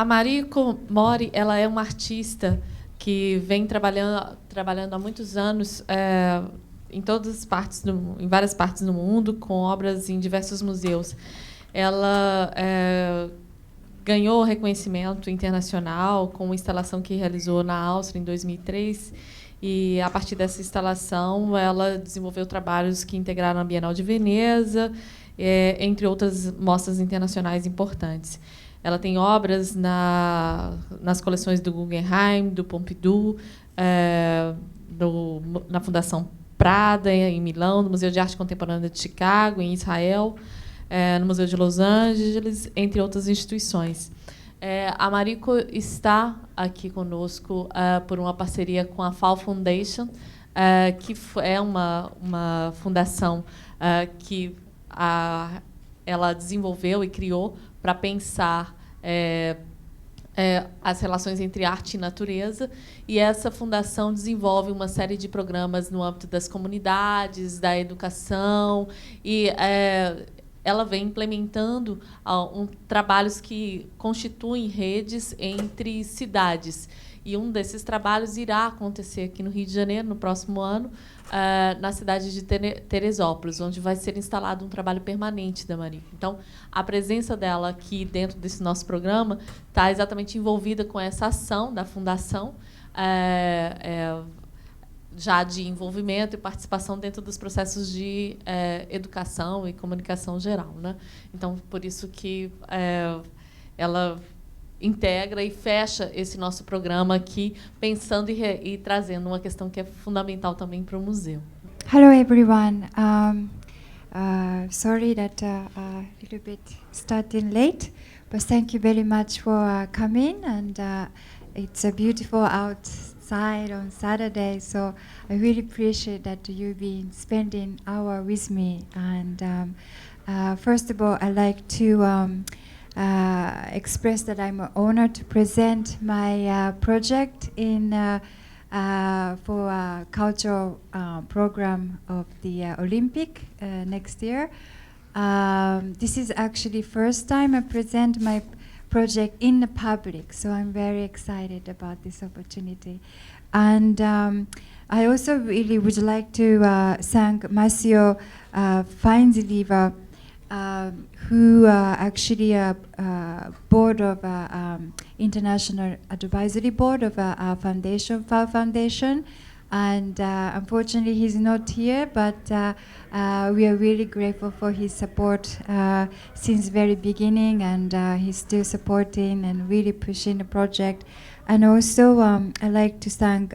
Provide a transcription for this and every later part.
A Mariko Mori, ela é uma artista que vem trabalhando há muitos anos em várias partes do mundo, com obras em diversos museus. Ela ganhou reconhecimento internacional com uma instalação que realizou na Áustria em 2003, e, a partir dessa instalação, ela desenvolveu trabalhos que integraram a Bienal de Veneza, entre outras mostras internacionais importantes. Ela tem obras nas coleções do Guggenheim, do Pompidou, na Fundação Prada, em Milão, no Museu de Arte Contemporânea de Chicago, em Israel, no Museu de Los Angeles, entre outras instituições. A Mariko está aqui conosco por uma parceria com a FAOU Foundation, que é uma fundação que ela desenvolveu e criou para pensar as relações entre arte e natureza, e essa fundação desenvolve uma série de programas no âmbito das comunidades, da educação, e ela vem implementando trabalhos que constituem redes entre cidades. E um desses trabalhos irá acontecer aqui no Rio de Janeiro, no próximo ano, na cidade de Teresópolis, onde vai ser instalado um trabalho permanente da Mariko. Então, a presença dela aqui dentro desse nosso programa está exatamente envolvida com essa ação da Fundação, já de envolvimento e participação dentro dos processos de educação e comunicação geral, né? Então, por isso que ela integra e fecha esse nosso programa aqui, pensando e trazendo uma questão que é fundamental também para o museu. Hello, everyone. Sorry that a little bit starting late, but thank you very much for coming. And it's a beautiful outside on Saturday, so I really appreciate that you've been spending an hour with me. And first of all, I'd like to express that I'm honored to present my project for a cultural program of the Olympic next year. This is actually first time I present my project in the public, so I'm very excited about this opportunity. And I also really would like to thank Massimo Feinziliver, who actually board of International Advisory Board of our foundation, FAOU Foundation, and unfortunately he's not here, but we are really grateful for his support since very beginning, and he's still supporting and really pushing the project. And also I'd like to thank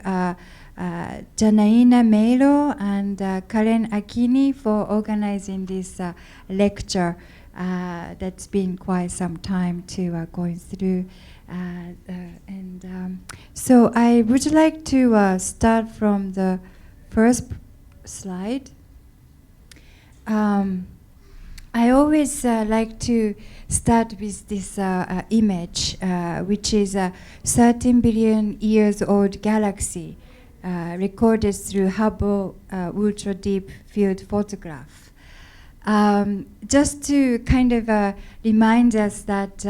Janaina Melo and Karen Akini for organizing this lecture that's been quite some time to going through. So I would like to start from the first slide. I always like to start with this image, which is a 13 billion years old galaxy, recorded through Hubble ultra deep field photograph. Just to kind of remind us that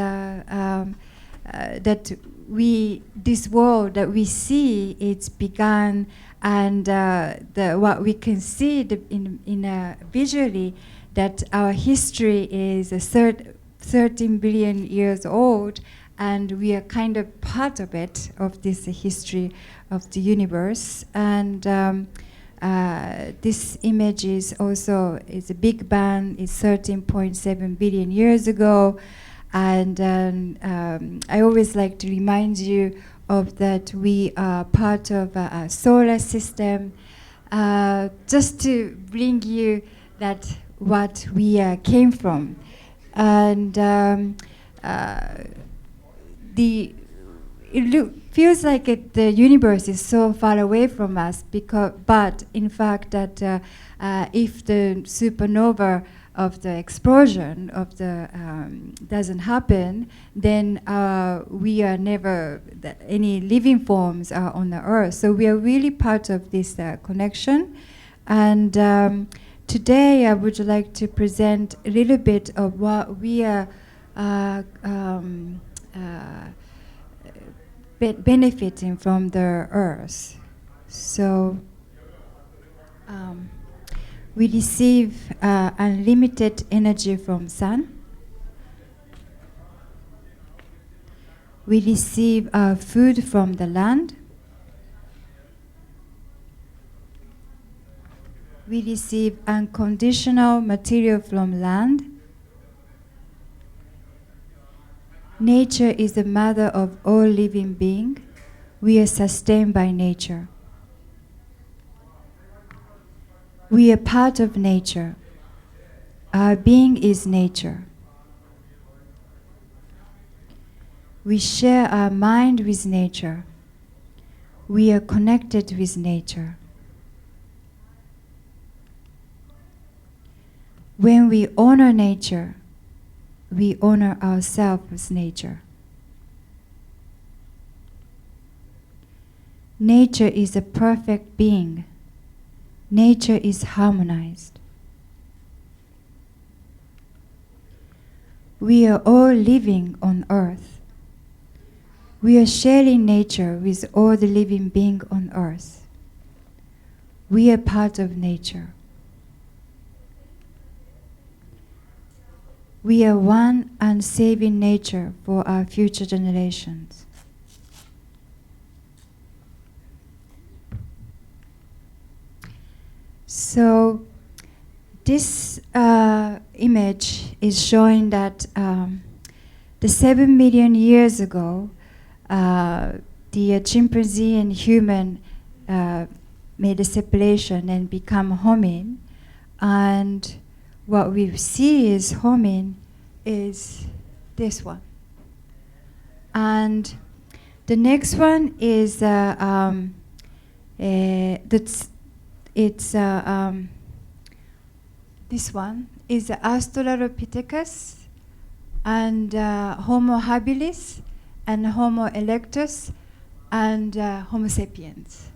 this world that we see, it's begun, and what we can see visually, that our history is 13 billion years old, and we are kind of part of it, of this history of the universe. And this image is also a Big Bang, is 13.7 billion years ago. And I always like to remind you of that we are part of a solar system, just to bring you that what we came from. And it feels like the universe is so far away from us, but in fact that if the supernova of the explosion of the doesn't happen, then we are never any living forms are on the earth. So we are really part of this connection. And today I would like to present a little bit of what we are benefiting from the earth. So we receive unlimited energy from sun. We receive food from the land. We receive unconditional material from land. Nature is the mother of all living beings. We are sustained by nature. We are part of nature. Our being is nature. We share our mind with nature. We are connected with nature. When we honor nature, we honor ourselves with nature. Nature is a perfect being. Nature is harmonized. We are all living on earth. We are sharing nature with all the living beings on earth. We are part of nature. We are one and saving nature for our future generations. So this image is showing that the 7 million years ago, the chimpanzee and human made a separation and become hominin, and what we see is hominin is this one. And the next one is this one is Australopithecus and Homo habilis and Homo erectus and Homo sapiens.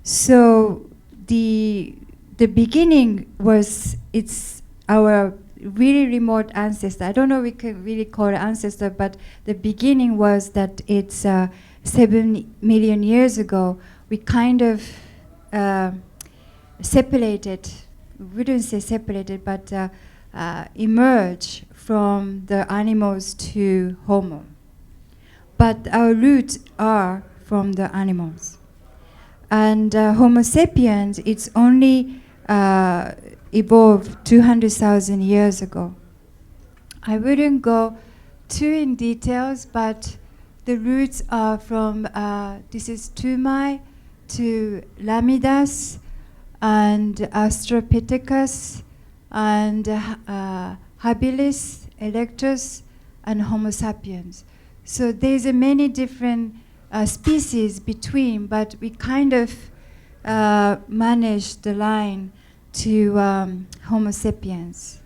So the beginning was, it's our really remote ancestor. I don't know if we can really call it ancestor, but the beginning was that it's 7 million years ago. We kind of separated, we wouldn't say separated, but emerged from the animals to Homo. But our roots are from the animals. And Homo sapiens, it's only evolved 200,000 years ago. I wouldn't go too in details, but the roots are from, this is Tumai to Lamidas and Australopithecus and Habilis, Erectus, and Homo sapiens. So there's many different species between, but we kind of managed the line to Homo sapiens.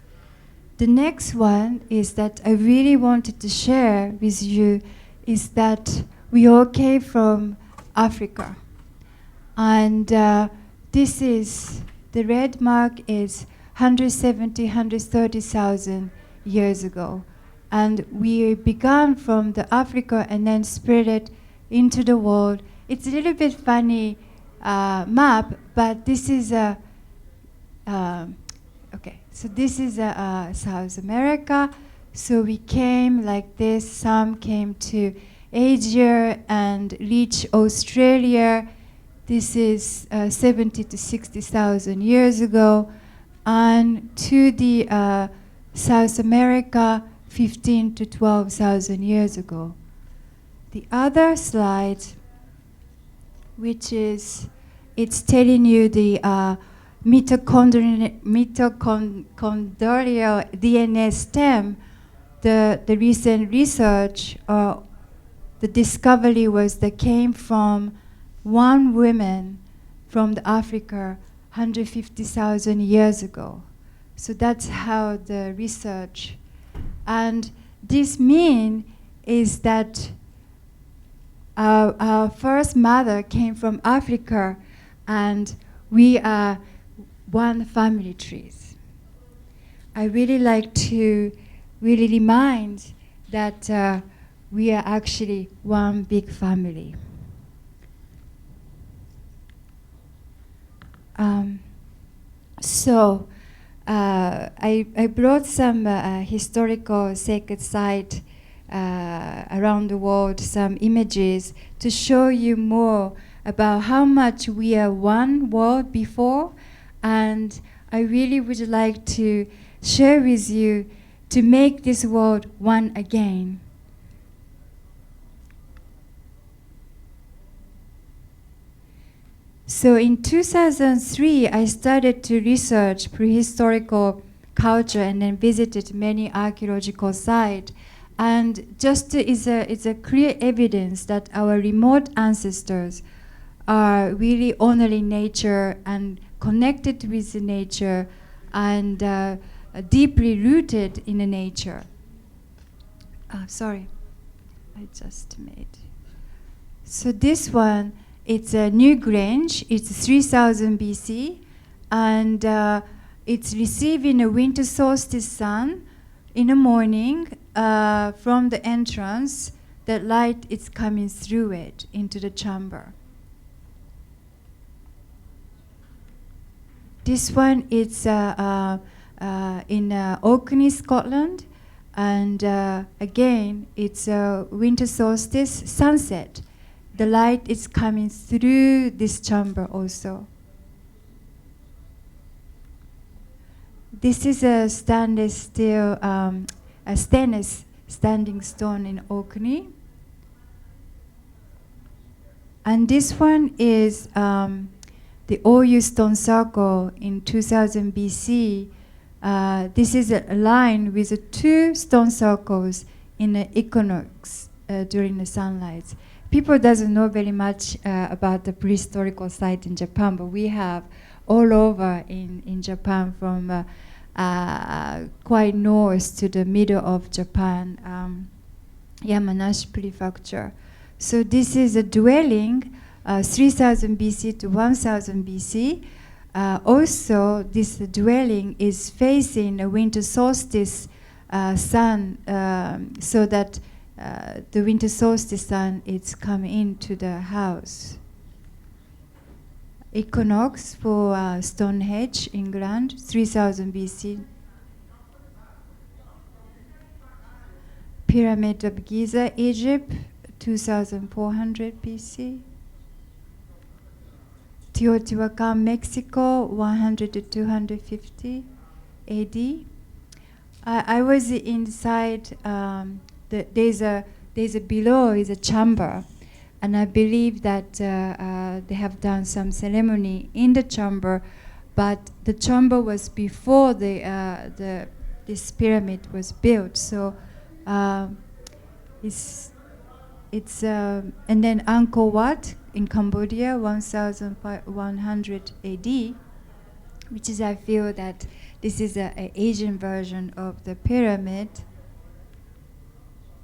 The next one is that I really wanted to share with you is that we all came from Africa. And this is, the red mark is 170, 130,000 years ago. And we began from the Africa and then spread it into the world. It's a little bit funny map, but this is a, okay, so this is South America. So we came like this, some came to Asia and reached Australia. This is 70 to 60,000 years ago. And to the South America, 15 to 12,000 years ago. The other slide, which is, it's telling you the mitochondrial DNA stem, the recent research, the discovery was that came from one woman from the Africa 150,000 years ago. So that's how the research, and this mean is that our first mother came from Africa, and we are one family trees. I really like to really remind that we are actually one big family. So I brought some historical sacred site around the world, some images to show you more about how much we are one world before, and I really would like to share with you to make this world one again. So in 2003, I started to research prehistorical culture and then visited many archaeological sites. And just it's a clear evidence that our remote ancestors are really honoring nature and connected with the nature and deeply rooted in the nature. Sorry, I just made. So this one, it's a New Grange. It's 3000 BC, and it's receiving a winter solstice sun in the morning from the entrance. That light is coming through it into the chamber. This one is in Orkney, Scotland, and again it's a winter solstice sunset. The light is coming through this chamber also. This is a stainless steel, a stainless standing stone in Orkney. And this one is the Oyu stone circle in 2000 BC. This is a line with two stone circles in the equinox during the sunlight. People doesn't know very much about the prehistorical site in Japan, but we have all over in Japan from quite north to the middle of Japan, Yamanashi Prefecture. So this is a dwelling 3000 BC to 1000 BC. Also, this dwelling is facing a winter solstice sun, so that the winter solstice sun is coming into the house. Equinox for Stonehenge, England, 3000 BC. Pyramid of Giza, Egypt, 2400 BC. Teotihuacan, Mexico, 100 to 250 AD. I was inside. There's a below is a chamber, and I believe that they have done some ceremony in the chamber, but the chamber was before this pyramid was built. So it's and then Angkor Wat in Cambodia, 1100 AD, which is, I feel that this is an Asian version of the pyramid.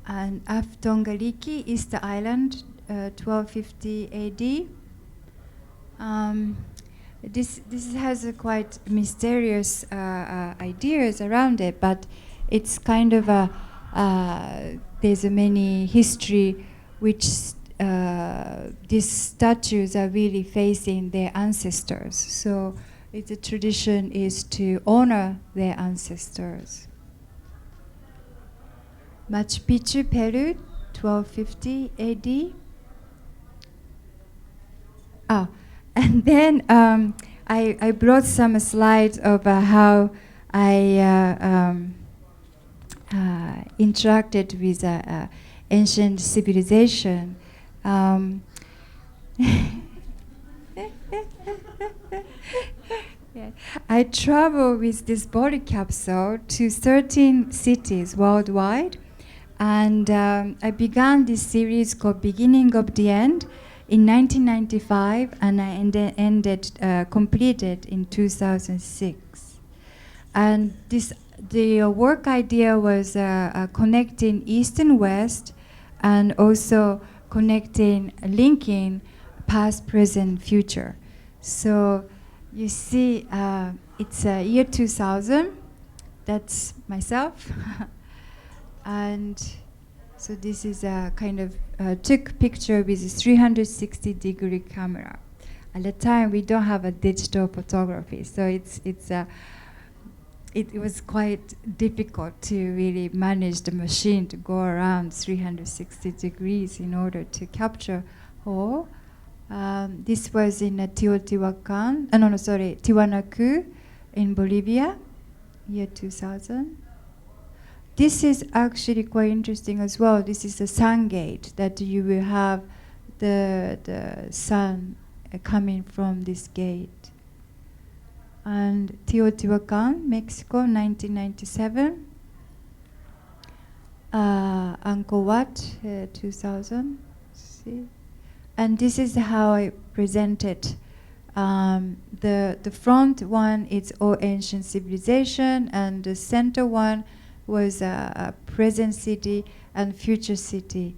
And Aftongariki, Easter Island, 1250 AD. This has a quite mysterious ideas around it, but it's kind of there's a many history which these statues are really facing their ancestors. So the tradition is to honor their ancestors. Machu Picchu, Peru, 1250 AD. And then I brought some slides of how I interacted with ancient civilization. Yeah. I traveled with this body capsule to 13 cities worldwide. And I began this series called Beginning of the End in 1995, and I completed in 2006. And the work idea was connecting East and West, and also linking past, present, future. So you see, it's year 2000. That's myself. And So this is a kind of took picture with a 360-degree camera. At the time, we don't have a digital photography, so it was quite difficult to really manage the machine to go around 360 degrees in order to capture all. This was in Tiwanaku in Bolivia, year 2000. This is actually quite interesting as well. This is the sun gate, that you will have the sun coming from this gate. And Teotihuacan, Mexico, 1997. Angkor Wat, 2000. See? And this is how I presented. The front one is all ancient civilization, and the center one was a present city and future city.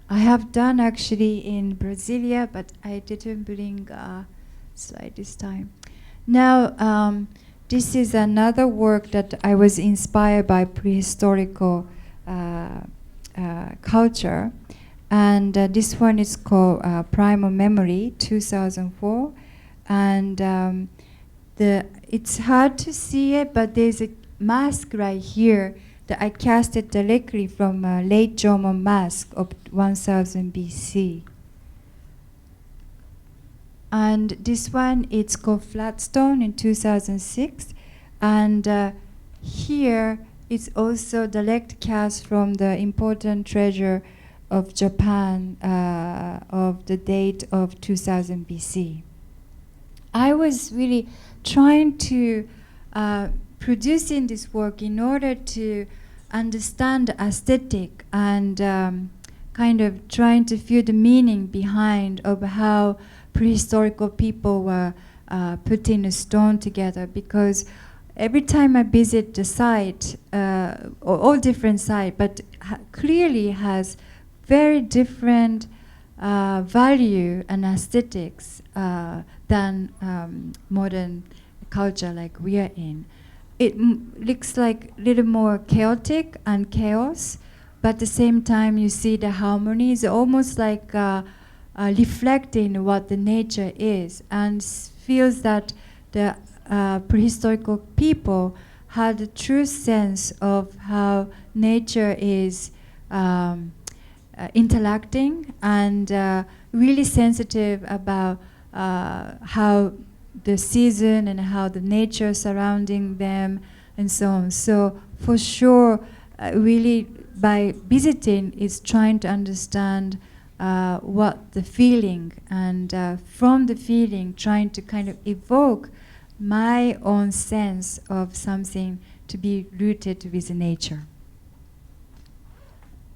I have done actually in Brasilia, but I didn't bring a slide this time. Now, this is another work that I was inspired by prehistorical culture. And this one is called Primal Memory, 2004. And it's hard to see it, but there's a mask right here that I casted directly from late Jomon mask of 1000 BC. And this one, it's called Flatstone in 2006. And here it's also direct cast from the important treasure of Japan of the date of 2000 BC. I was really trying to producing this work in order to understand the aesthetic and kind of trying to feel the meaning behind of how prehistorical people were putting a stone together, because every time I visit the site, all different sites, but clearly has very different value and aesthetics than modern culture like we are in. It looks like a little more chaotic and chaos, but at the same time you see the harmony is almost like reflecting what the nature is, and feels that the prehistorical people had a true sense of how nature is interacting, and really sensitive about how the season and how the nature surrounding them and so on. So for sure, really by visiting is trying to understand what the feeling, and from the feeling trying to kind of evoke my own sense of something to be rooted with nature.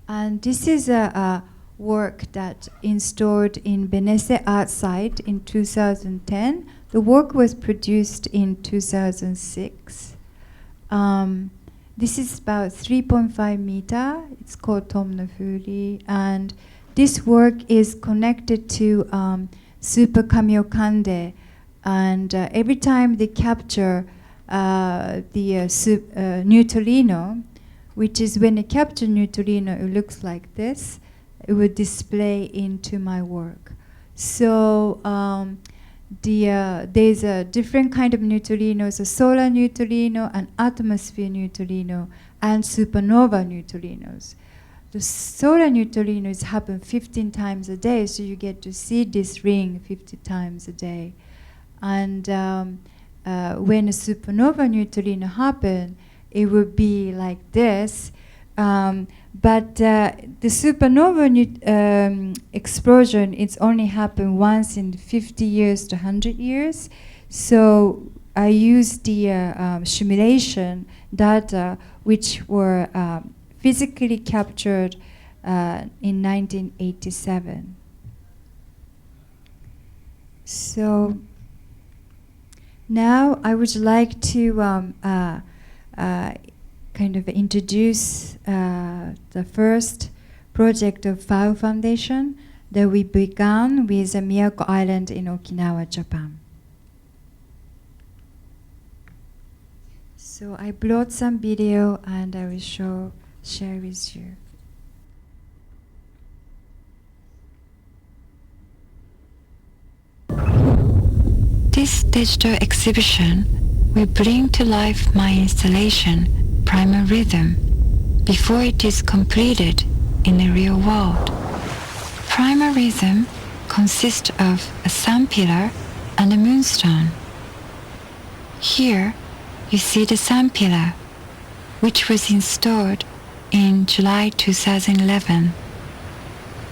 And this is a work that installed in Benesse Art Site in 2010. The work was produced in 2006. This is about 3.5 meter. It's called Tomnafuri, and this work is connected to Super Kamiokande, and every time they capture the neutrino, which is when they capture neutrino, it looks like this. It would display into my work. So there's a different kind of neutrinos: a solar neutrino, an atmosphere neutrino, and supernova neutrinos. The solar neutrinos happen 15 times a day, so you get to see this ring 50 times a day. And when a supernova neutrino happens, it would be like this. But the supernova explosion, it's only happened once in 50 years to 100 years. So I used the simulation data, which were physically captured in 1987. So now I would like to kind of introduce the first project of FAOU Foundation that we began with Miyako Island in Okinawa, Japan. So I brought some video and I will share with you. this digital exhibition will bring to life my installation, Primal Rhythm, before it is completed in the real world. Primal Rhythm consists of a sun pillar and a moonstone. Here you see the sun pillar, which was installed in July 2011,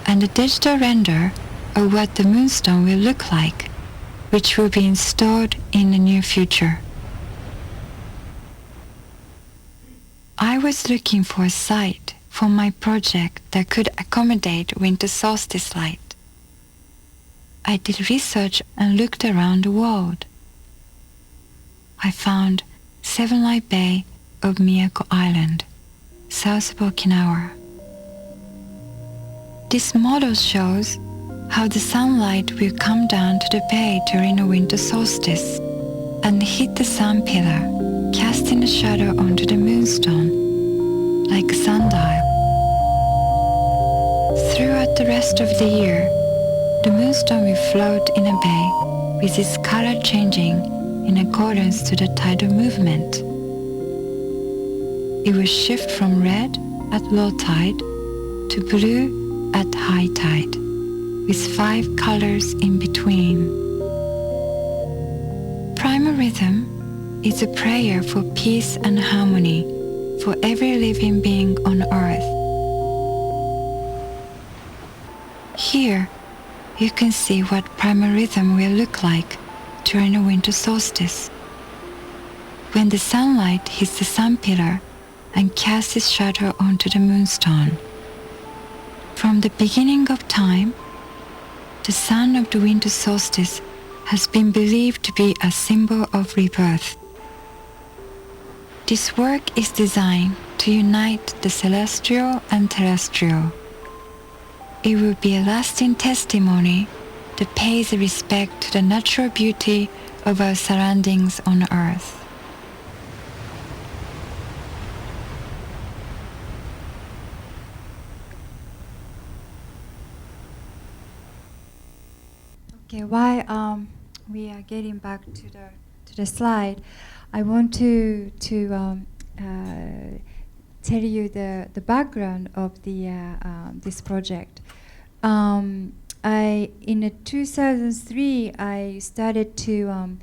and a digital render of what the moonstone will look like, which will be installed in the near future. I was looking for a site for my project that could accommodate winter solstice light. I did research and looked around the world. I found Seven Light Bay of Miyako Island, south of Okinawa. This model shows how the sunlight will come down to the bay during a winter solstice and hit the sun pillar, casting a shadow onto the moonstone, like a sundial. Throughout the rest of the year, the moonstone will float in a bay with its color changing in accordance to the tidal movement. It will shift from red at low tide to blue at high tide, with 5 colors in between. Primal Rhythm is a prayer for peace and harmony for every living being on earth. Here, you can see what Primal Rhythm will look like during a winter solstice, when the sunlight hits the sun pillar and casts its shadow onto the moonstone. From the beginning of time, the sun of the winter solstice has been believed to be a symbol of rebirth. This work is designed to unite the celestial and terrestrial. It will be a lasting testimony that pays respect to the natural beauty of our surroundings on Earth. Okay, while we are getting back to the slide, I want to tell you the background of this project. In 2003, I started to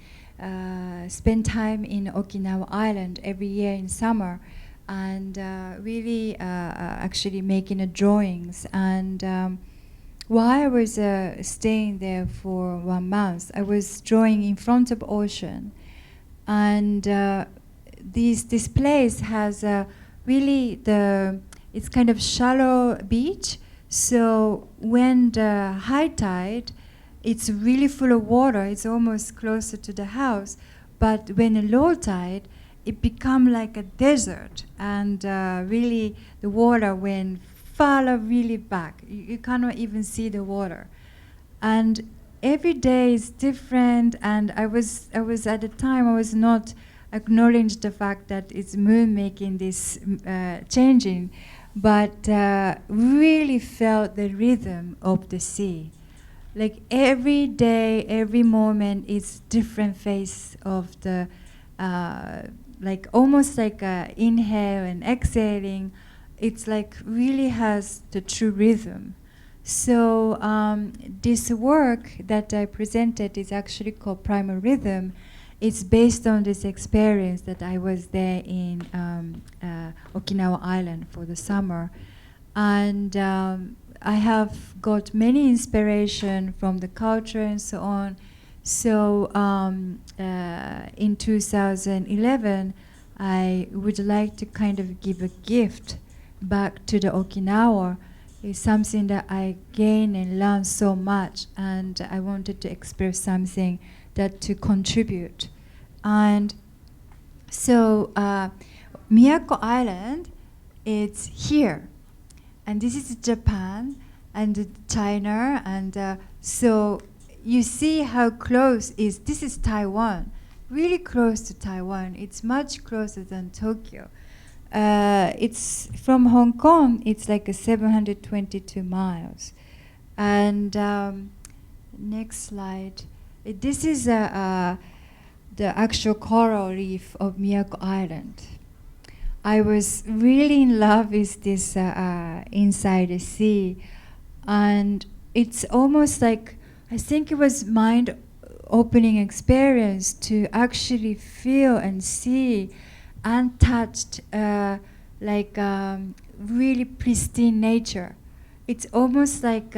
spend time in Okinawa Island every year in summer, and really actually making drawings. And while I was staying there for 1 month, I was drawing in front of ocean, and this place has really it's kind of shallow beach. So when the high tide, it's really full of water. It's almost closer to the house. But when a low tide, it becomes like a desert, and really the water went far really back. You cannot even see the water, and every day is different. And I was at the time I was not acknowledging the fact that it's moon making this changing, but really felt the rhythm of the sea. Like every day, every moment is different phase of the, like almost like inhale and exhaling. It's like really has the true rhythm. So this work that I presented is actually called Primal Rhythm. It's based on this experience that I was there in Okinawa Island for the summer. And I have got many inspiration from the culture and so on. So in 2011, I would like to kind of give a gift back to the Okinawa. It's something that I gained and learned so much, and I wanted to express something that to contribute. And so Miyako Island, it's here, and this is Japan and China, and so you see how close this is Taiwan, really close to Taiwan. It's much closer than Tokyo. It's from Hong Kong, it's like 722 miles. And next slide. This is the actual coral reef of Miyako Island. I was really in love with this inside the sea, and it's almost like, I think it was mind-opening experience to actually feel and see untouched, really pristine nature. It's almost like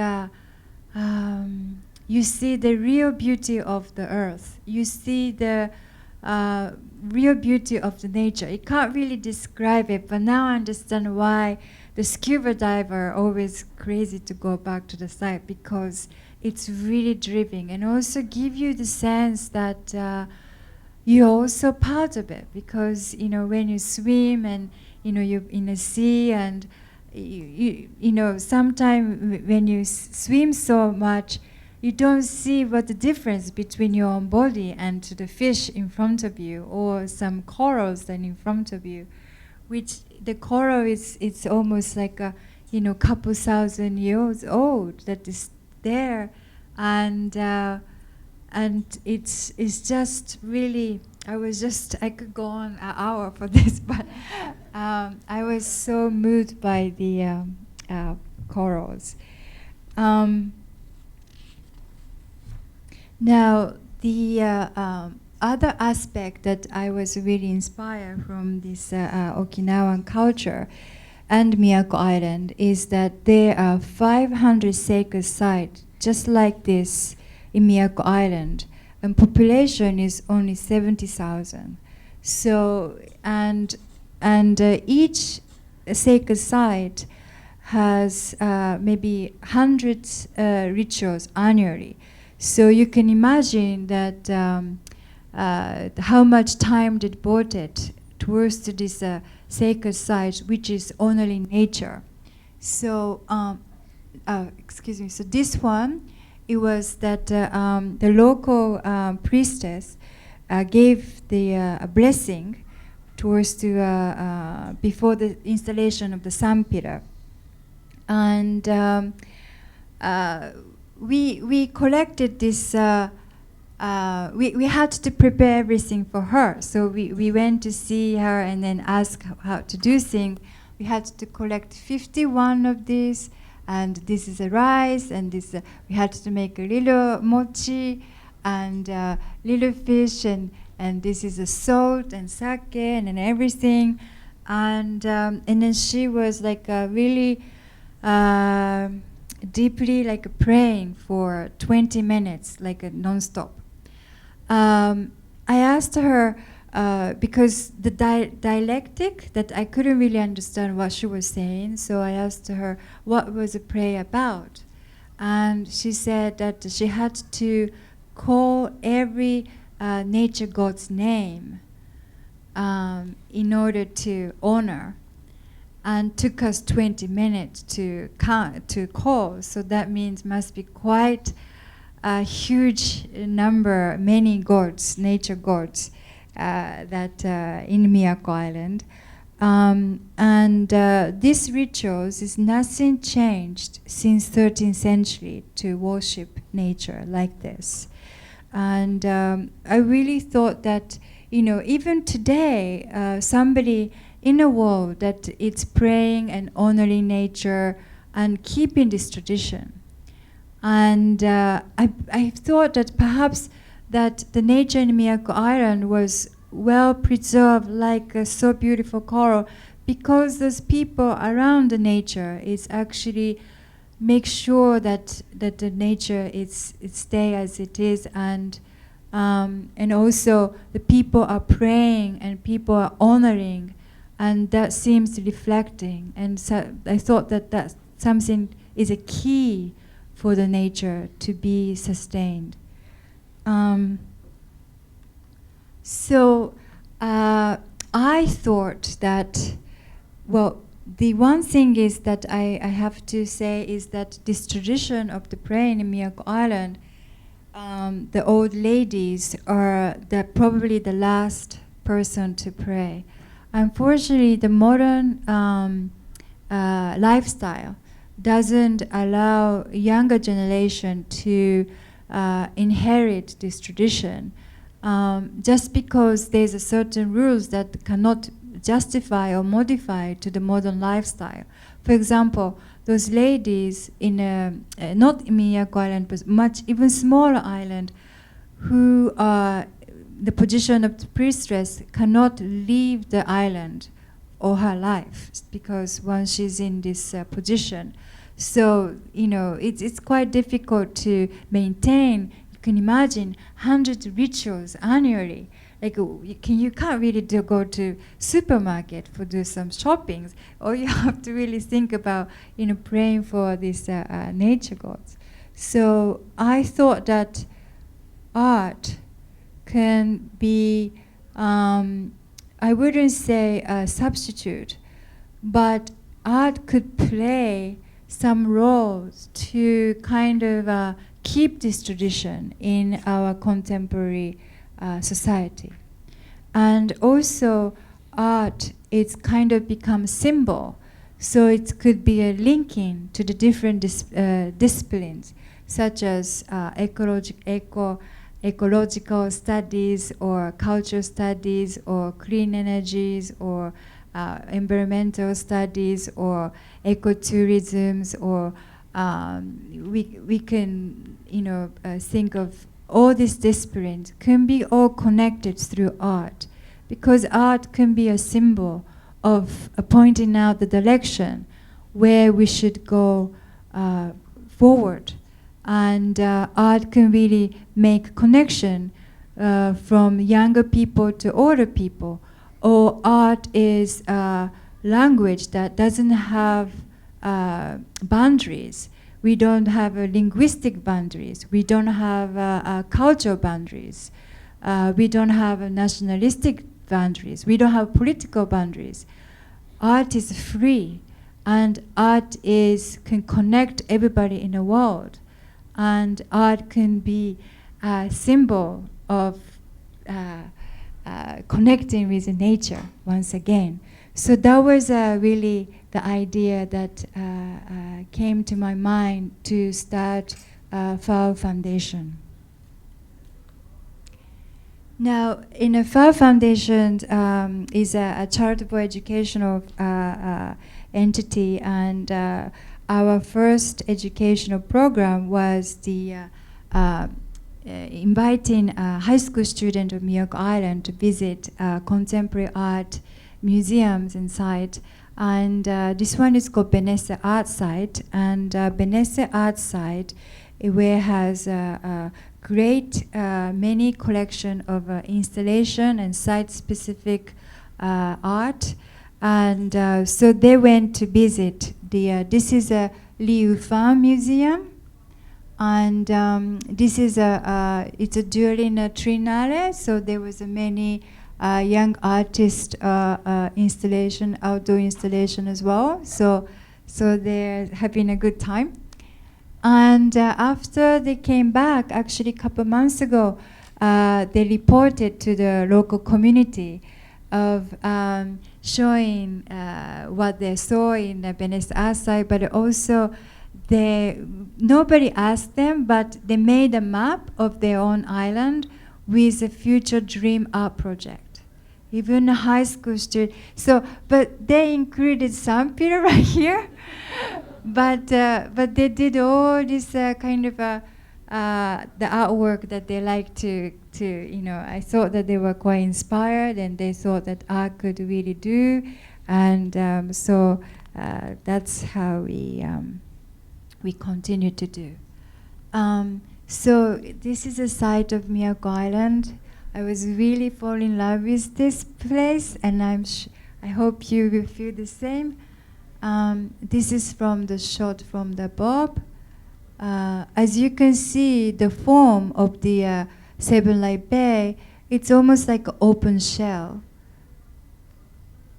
you see the real beauty of the earth. You see the real beauty of the nature. You can't really describe it, but now I understand why the scuba diver always crazy to go back to the site, because it's really driven, and also give you the sense that you're also part of it, because when you swim and you're in the sea, and sometimes when you swim so much, you don't see what the difference between your own body and to the fish in front of you, or some corals that in front of you, which the coral it's almost like a couple thousand years old that is there, and it's just really, I could go on an hour for this, but I was so moved by the corals. Now, the other aspect that I was really inspired from this Okinawan culture and Miyako Island is that there are 500 sacred sites just like this in Miyako Island, and population is only 70,000. So, and each sacred site has maybe 100 rituals annually. So you can imagine that how much time devoted towards this sacred site, which is honoring nature. So, excuse me. So this one, it was that the local priestess gave the blessing towards to before the installation of the sun pillar, and we collected this. We had to prepare everything for her, so we went to see her and then ask how to do things. We had to collect 51 of these, and this is a rice, and this we had to make a little mochi and little fish, and this is a salt and sake and everything, and then she was like really deeply like praying for 20 minutes, like a non-stop. I asked her because the dialectic that I couldn't really understand what she was saying, so I asked her what was the prayer about, and she said that she had to call every nature god's name in order to honor, and took us 20 minutes to call. So that means must be quite a huge number, many gods, nature gods, that in Miyako Island. And this rituals is nothing changed since 13th century to worship nature like this. And I really thought that, even today, somebody in a world that it's praying and honoring nature and keeping this tradition. And I thought that perhaps that the nature in Miyako Island was well preserved, like a so beautiful coral, because those people around the nature is actually make sure that the nature is stay as it is, and also the people are praying and people are honoring, and that seems reflecting. And so I thought that something is a key for the nature to be sustained. So I thought that, well, the one thing is that I have to say is that this tradition of the praying in Miyako Island, the old ladies are probably the last person to pray. Unfortunately, the modern lifestyle doesn't allow younger generation to inherit this tradition just because there's a certain rules that cannot justify or modify to the modern lifestyle. For example, those ladies in not Miyako Island, but much even smaller island, who are the position of the priestess, cannot leave the island all her life because once she's in this position. So, you know, it's quite difficult to maintain. You can imagine 100 rituals annually. Like you can't really go to supermarket for do some shoppings, or you have to really think about, you know, praying for these nature gods. So I thought that art can be, I wouldn't say a substitute, but art could play some roles to kind of keep this tradition in our contemporary society. And also art, it's kind of become symbol, so it could be a linking to the different disciplines, such as ecological studies or cultural studies or clean energies or environmental studies or ecotourisms, or we can, you know, think of all these disciplines can be all connected through art, because art can be a symbol of pointing out the direction where we should go forward. And art can really make connection from younger people to older people. Or art is a language that doesn't have boundaries. We don't have linguistic boundaries. We don't have cultural boundaries. We don't have nationalistic boundaries. We don't have political boundaries. Art is free, and art can connect everybody in the world. And art can be a symbol of connecting with nature once again. So that was really the idea that came to my mind to start FAOU Foundation. Now, in a FAOU Foundation is a charitable educational entity, and our first educational program was the inviting a high school student of Miyako Island to visit contemporary art museums inside. And this one is called Benesse Art Site. And Benesse Art Site, where has a great many collection of installation and site-specific art. And so they went to visit this is a Liu Fan Museum, and this is it's a during a Trinale, so there was a many young artist installation, outdoor installation as well. So they're having a good time. And after they came back, actually a couple months ago, they reported to the local community of showing what they saw in the Benesse Art Site, but also nobody asked them, but they made a map of their own island with a future dream art project. Even a high school student. So, but they included some people right here, but they did all this kind of the artwork that they like to, you know, I thought that they were quite inspired, and they thought that art could really do, and so that's how we continue to do. So this is a site of Miyako Island. I was really falling in love with this place, and I hope you will feel the same. This is from the shot from the above. As you can see, the form of the Seven Light Bay, it's almost like an open shell.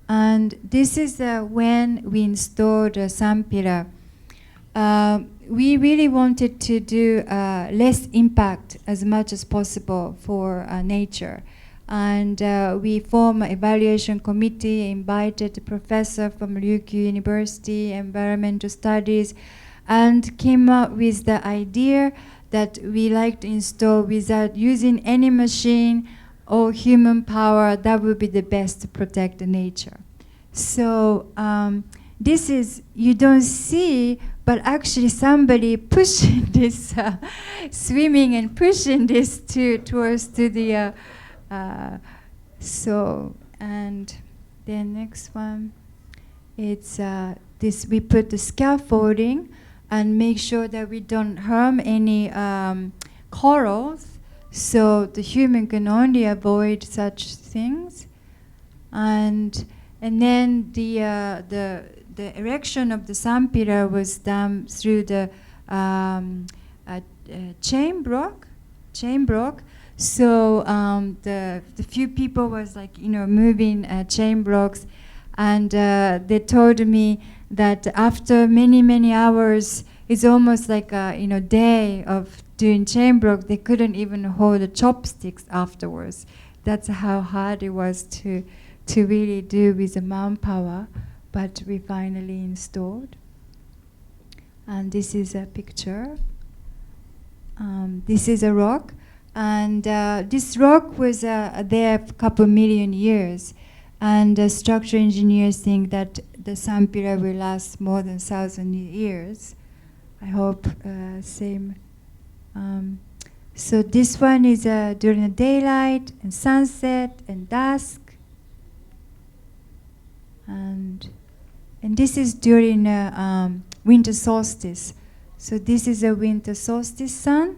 And this is when we installed the sun pillar. We really wanted to do less impact as much as possible for nature. And we formed an evaluation committee, invited a professor from Ryukyu University, environmental studies, and came up with the idea that we like to install without using any machine or human power. That would be the best to protect the nature. So this is, you don't see, but actually somebody pushing this, swimming and pushing this towards to the, so, and then next one, it's this, we put the scaffolding and make sure that we don't harm any corals, so the human can only avoid such things. And then the erection of the sun pillar was done through the chain block. So the few people was like, you know, moving chain blocks, and they told me that after many hours, it's almost like a, you know, day of doing chain block. They couldn't even hold the chopsticks afterwards. That's how hard it was to really do with the manpower. But we finally installed. And this is a picture. This is a rock. And this rock was there for a couple million years. And structural engineers think that the sun pillar will last more than 1,000 years. I hope same. So this one is during the daylight and sunset and dusk. And this is during winter solstice. So this is a winter solstice sun,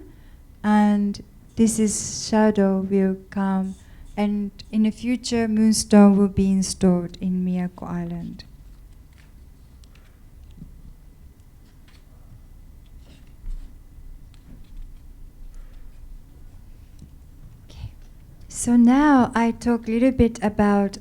and this is shadow will come, and in the future moonstone will be installed in Miyako Island. Okay. So now I talk a little bit about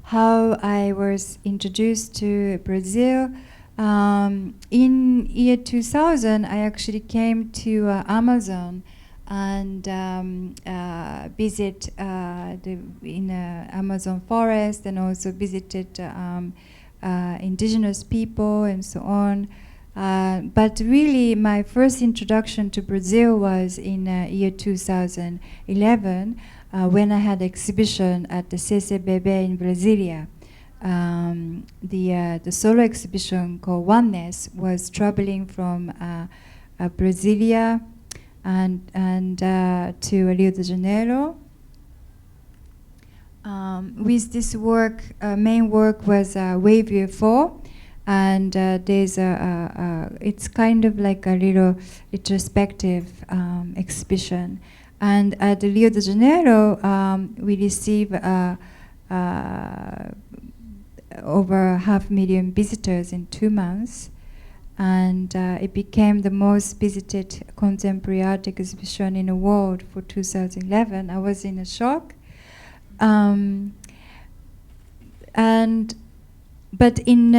how I was introduced to Brazil. In year 2000, I actually came to Amazon and visit in Amazon forest, and also visited indigenous people and so on. But really, my first introduction to Brazil was in year 2011. When I had exhibition at the CCBB in Brasilia. The solo exhibition called Oneness was traveling from Brasilia and to Rio de Janeiro. With this work, main work was Wave UFO, and there's it's kind of like a little retrospective exhibition. And at Rio de Janeiro, we received over 500,000 visitors in 2 months. And it became the most visited contemporary art exhibition in the world for 2011. I was in a shock. But in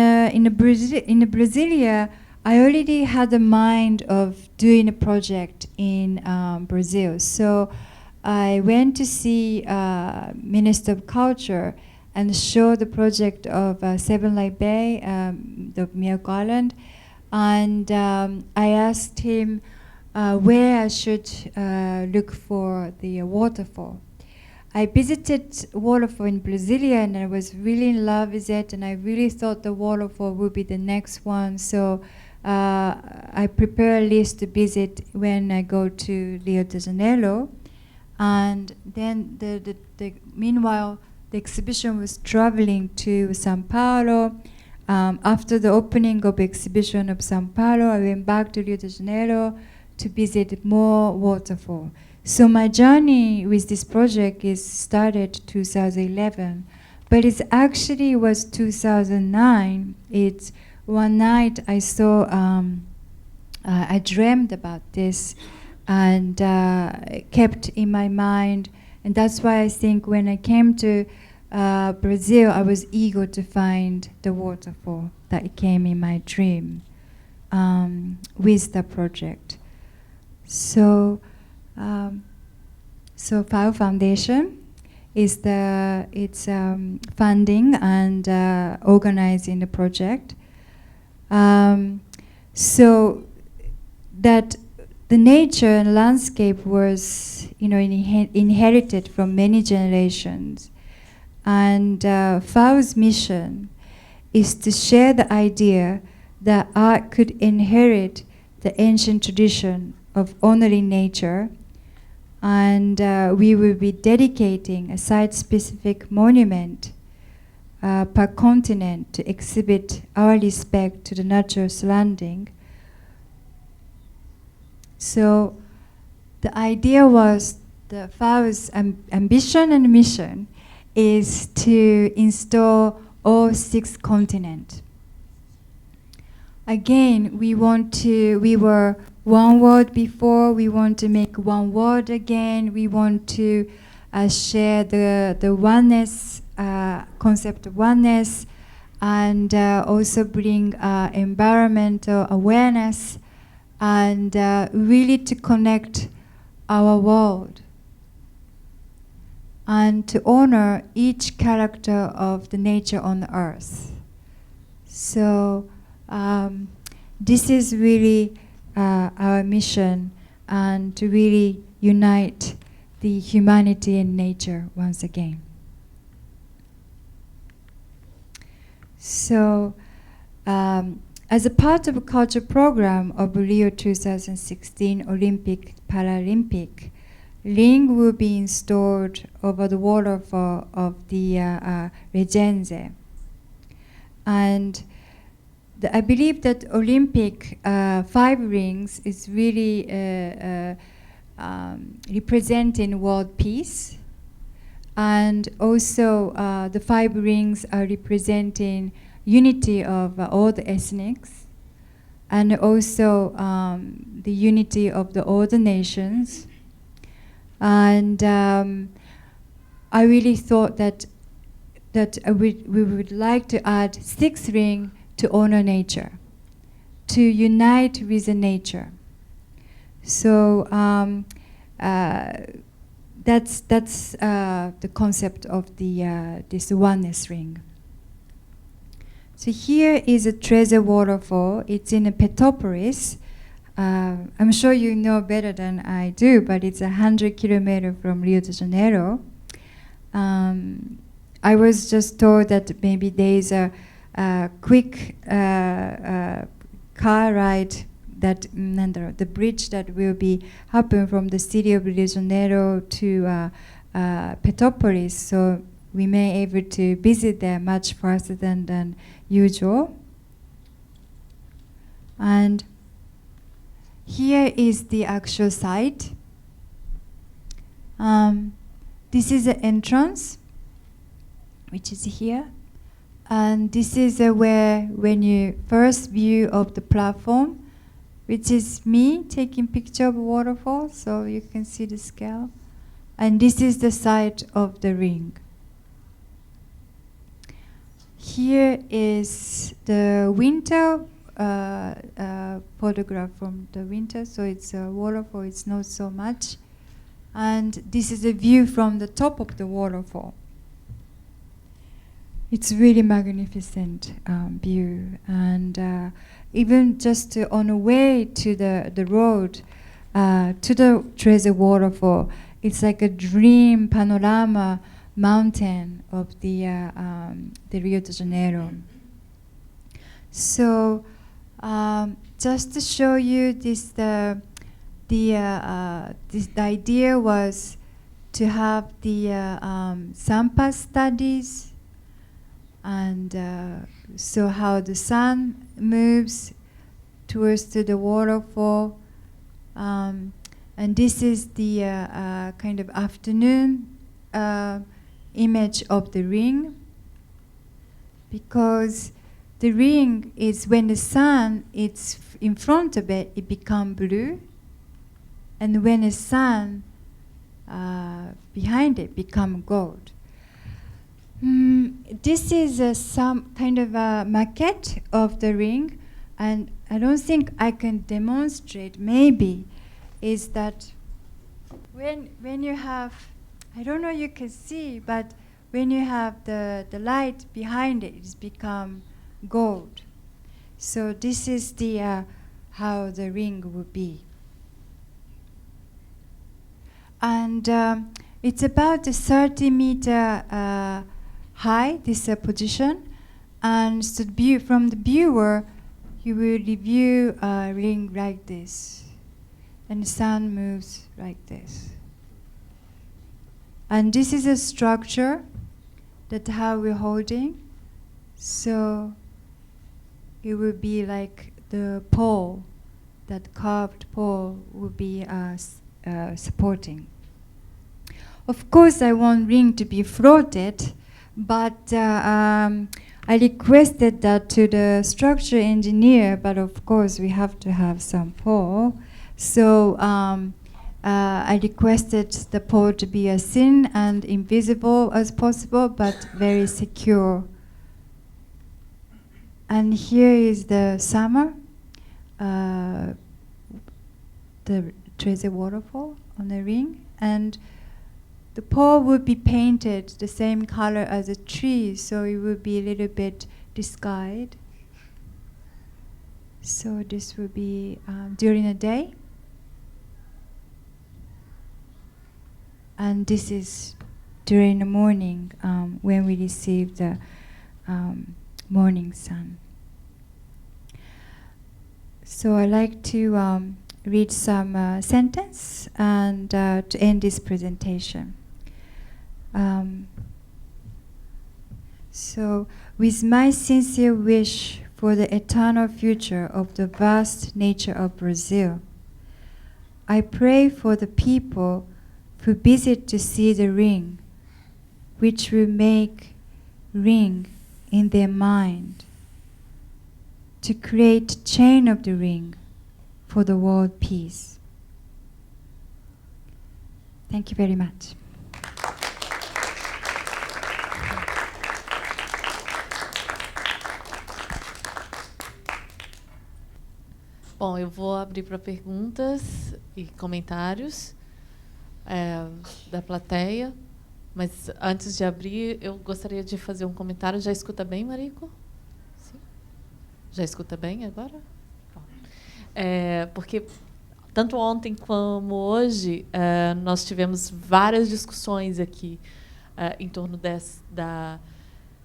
Brasilia, I already had the mind of doing a project in Brazil. So I went to see Minister of Culture and show the project of Seven Light Bay, the Miyako Island. And I asked him where I should look for the waterfall. I visited waterfall in Brasilia, and I was really in love with it, and I really thought the waterfall would be the next one. So I prepare a list to visit when I go to Rio de Janeiro. And then meanwhile, the exhibition was traveling to São Paulo. After the opening of the exhibition of São Paulo, I went back to Rio de Janeiro to visit more waterfall. So my journey with this project is started 2011, but it actually was 2009. It's one night I saw, I dreamed about this, and kept in my mind, and that's why I think when I came to Brazil, I was eager to find the waterfall that came in my dream with the project. So FAOU Foundation is funding and organizing the project. So that the nature and landscape was, inherited from many generations. And FAOU's mission is to share the idea that art could inherit the ancient tradition of honoring nature, and we will be dedicating a site-specific monument per continent to exhibit our respect to the natural surrounding. So the idea was the FAO's ambition and mission is to install all 6 continents. Again, we were one word before, we want to make one word again, we want to share the oneness, concept of oneness, and also bring environmental awareness, and really to connect our world and to honor each character of the nature on the earth. So this is really our mission, and to really unite the humanity and nature once again. So as a part of a culture program of Rio 2016 Olympic Paralympic, ring will be installed over the waterfall of the Regenze. And I believe that Olympic 5 rings is really representing world peace. And also the 5 rings are representing unity of all the ethnics, and also the unity of all the nations. And I really thought that we would like to add 6 rings to honor nature, to unite with the nature. So that's the concept of this oneness ring. So here is a treasure waterfall. It's in Petopolis. I'm sure you know better than I do, but it's 100 kilometers from Rio de Janeiro. I was just told that maybe there is a quick car ride, that the bridge that will be happen from the city of Rio de Janeiro to Petopolis. So we may able to visit there much faster than usual. And here is the actual site. This is the entrance, which is here. And this is where, when you first view of the platform, which is me taking picture of waterfall, so you can see the scale. And this is the site of the ring. Here is the winter photograph from the winter, so it's a waterfall, it's not so much. And this is a view from the top of the waterfall. It's really magnificent view, and even just on the way to the road to the treasure waterfall, it's like a dream panorama mountain of the Rio de Janeiro. So just to show you this, the idea was to have the sampa studies, and so how the sun moves towards to the waterfall, and this is the kind of afternoon image of the ring, because the ring is when the sun is in front of it, it becomes blue, and when the sun behind it becomes gold. This is some kind of a maquette of the ring, and I don't think I can demonstrate. Maybe is that when you have, I don't know you can see, but when you have the light behind it, it's become gold. So this is the how the ring will be. And it's about 30-meter high, this position. And so from the viewer, you will review a ring like this. And the sun moves like this. And this is a structure that how we're holding. So it will be like the pole, that carved pole will be supporting. Of course, I want ring to be floated, but I requested that to the structure engineer, but of course we have to have some pole. So I requested the pole to be as thin and invisible as possible, but very secure. And here is the summer, the Natureza waterfall on the ring, and the pole would be painted the same color as a tree, so it would be a little bit disguised. So this will be during the day. And this is during the morning when we receive the morning sun. So I like to read some sentence and to end this presentation. So, with my sincere wish for the eternal future of the vast nature of Brazil, I pray for the people who visit to see the ring, which will make ring in their mind, to create chain of the ring for the world peace. Thank you very much. Bom, eu vou abrir para perguntas e comentários da plateia, mas antes de abrir, eu gostaria de fazer um comentário. Já escuta bem, Mariko? Sim? Já escuta bem agora? Porque tanto ontem como hoje nós tivemos várias discussões aqui em torno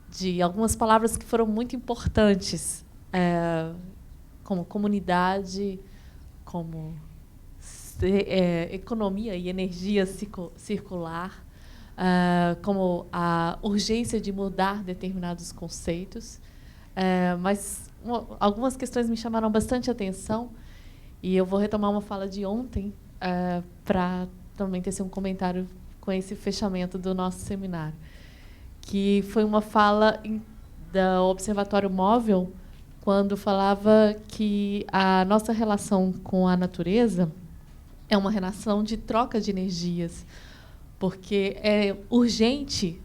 de algumas palavras que foram muito importantes, como comunidade, como economia e energia circular, como a urgência de mudar determinados conceitos. Mas algumas questões me chamaram bastante atenção, e eu vou retomar uma fala de ontem para também tecer um comentário com esse fechamento do nosso seminário, que foi uma fala do Observatório Móvel, quando falava que a nossa relação com a natureza é uma relação de troca de energias, porque é urgente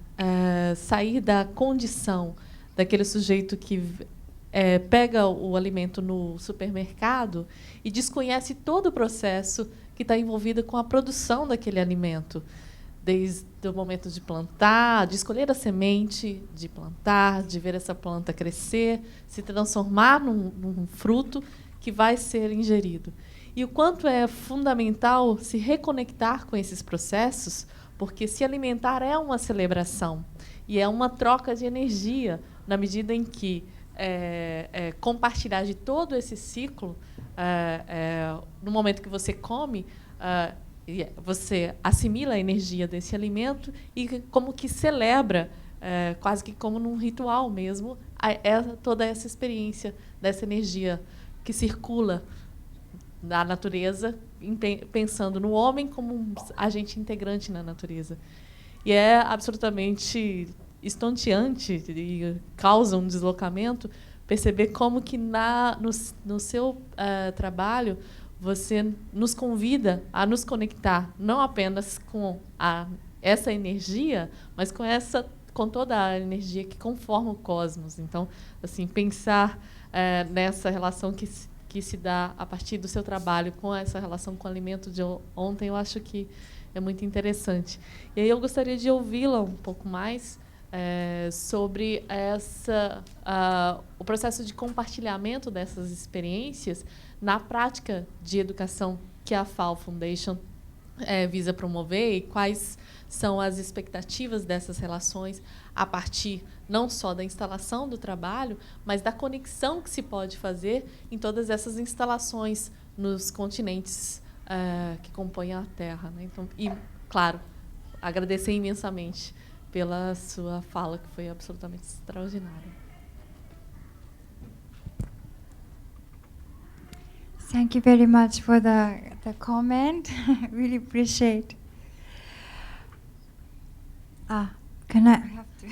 sair da condição daquele sujeito que pega o alimento no supermercado e desconhece todo o processo que está envolvido com a produção daquele alimento, desde o momento de plantar, de escolher a semente, de plantar, de ver essa planta crescer, se transformar num fruto que vai ser ingerido. E o quanto é fundamental se reconectar com esses processos, porque se alimentar é uma celebração e é uma troca de energia, na medida em que compartilhar de todo esse ciclo, no momento que você come, você assimila a energia desse alimento e como que celebra, quase que como num ritual mesmo, toda essa experiência dessa energia que circula na natureza, pensando no homem como um agente integrante na natureza. E é absolutamente estonteante e causa um deslocamento perceber como que no seu trabalho você nos convida a nos conectar não apenas com essa energia, mas com toda a energia que conforma o cosmos. Então, assim, pensar nessa relação que se dá a partir do seu trabalho com essa relação com o alimento de ontem, eu acho que é muito interessante. E aí eu gostaria de ouvi-la um pouco mais sobre o processo de compartilhamento dessas experiências na prática de educação que a FAOU Foundation visa promover e quais são as expectativas dessas relações a partir não só da instalação do trabalho, mas da conexão que se pode fazer em todas essas instalações nos continentes que compõem a Terra, né? Então, e, claro, agradecer imensamente pela sua fala, que foi absolutamente extraordinária. Thank you very much for the comment. Really appreciate. Can I have to?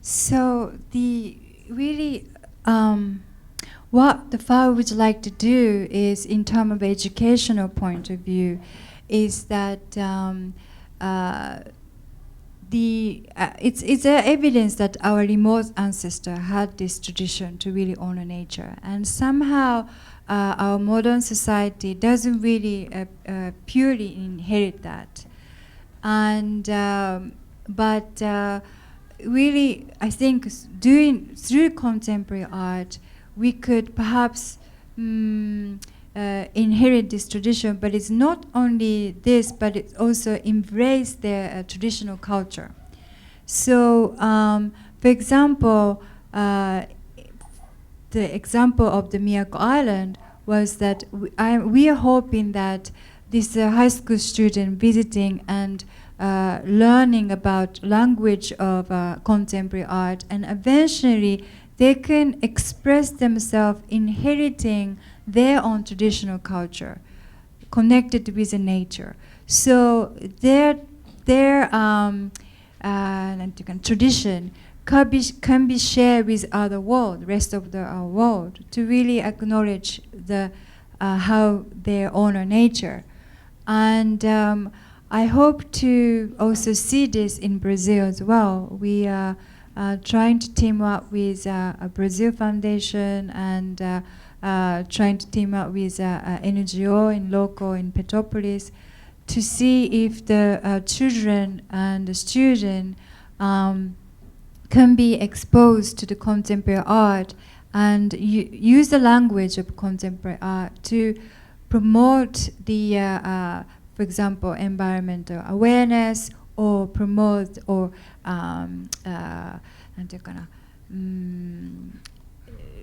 So what the FAOU would like to do is, in terms of educational point of view, is that it's evidence that our remote ancestor had this tradition to really honor nature, and somehow our modern society doesn't really purely inherit that. And but really, I think through contemporary art, we could perhaps inherit this tradition, but it's not only this, but it's also embrace their traditional culture. So, for example, the example of the Miyako Island was that we are hoping that this high school student visiting and learning about language of contemporary art, and eventually they can express themselves inheriting their own traditional culture, connected with the nature. So their tradition can be shared with other world, rest of the world, to really acknowledge how they honor nature. And I hope to also see this in Brazil as well. We are trying to team up with a Brazil Foundation and trying to team up with NGO in Petropolis to see if the children and the students can be exposed to the contemporary art and use the language of contemporary art to promote the, for example, environmental awareness, or promote or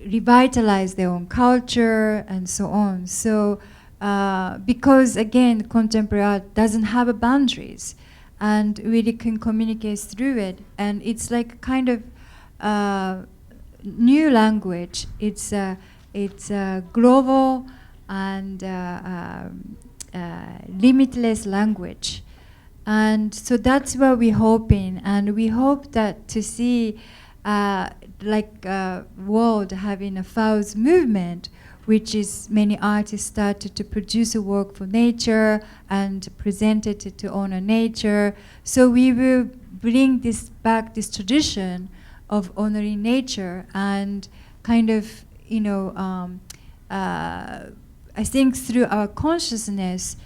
revitalize their own culture and so on. So because again, contemporary art doesn't have boundaries and really can communicate through it, and it's like kind of new language. It's global and limitless language. And so that's what we're hoping, and we hope that to see world having a FAOU's movement, which is many artists started to produce a work for nature and present it to honor nature. So we will bring this tradition of honoring nature, and kind of, I think through our consciousness,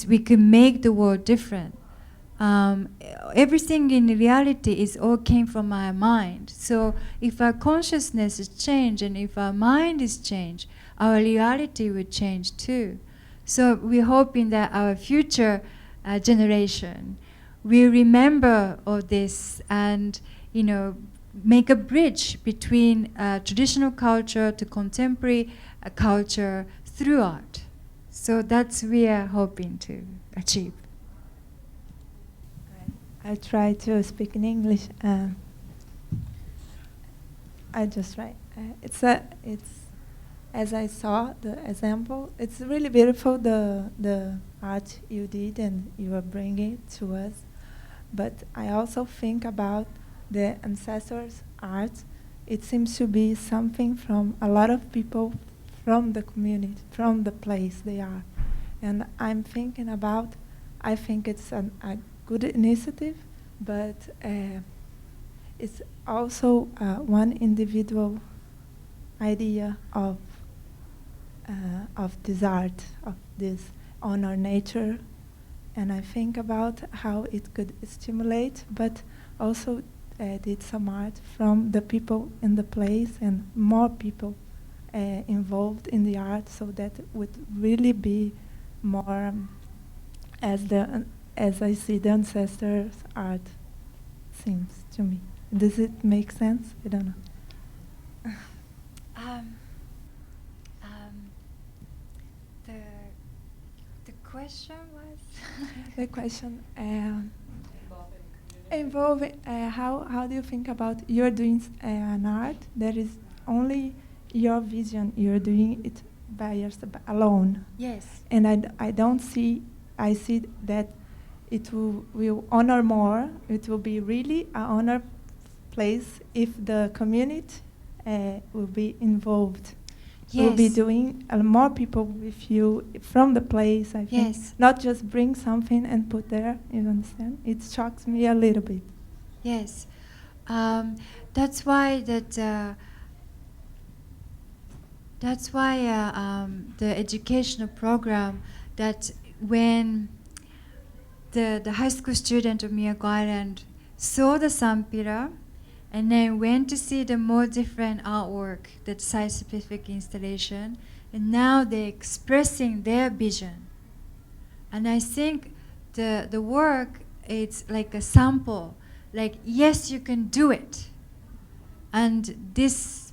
we can make the world different. Everything in reality all came from our mind. So if our consciousness is changed and if our mind is changed, our reality will change too. So we're hoping that our future generation will remember all this and, make a bridge between traditional culture to contemporary culture through art. So that's what we are hoping to achieve. I try to speak in English. I just write. It's as I saw the example. It's really beautiful, the art you did and you are bringing to us. But I also think about the ancestors' art. It seems to be something from a lot of people from the community, from the place they are. And I'm thinking about, I think it's a good initiative, but it's also one individual idea of this art, of this honor nature, and I think about how it could stimulate, but also did some art from the people in the place, and more people involved in the art, so that would really be more as I see the ancestors' art seems to me. Does it make sense? I don't know. The question was the question involving how do you think about you're doing an art that is only your vision, you're doing it by yourself alone. Yes. And I don't see, I see that it will honor more, it will be really an honor place if the community will be involved. Yes. Will be doing more people with you from the place, I think. Yes. Not just bring something and put there, you understand? It shocks me a little bit. Yes. That's why the educational program, that when the high school student of Miyako Island saw the Sampira and then went to see the more different artwork, that site-specific installation, and now they're expressing their vision. And I think the work, it's like a sample, like, yes, you can do it, and this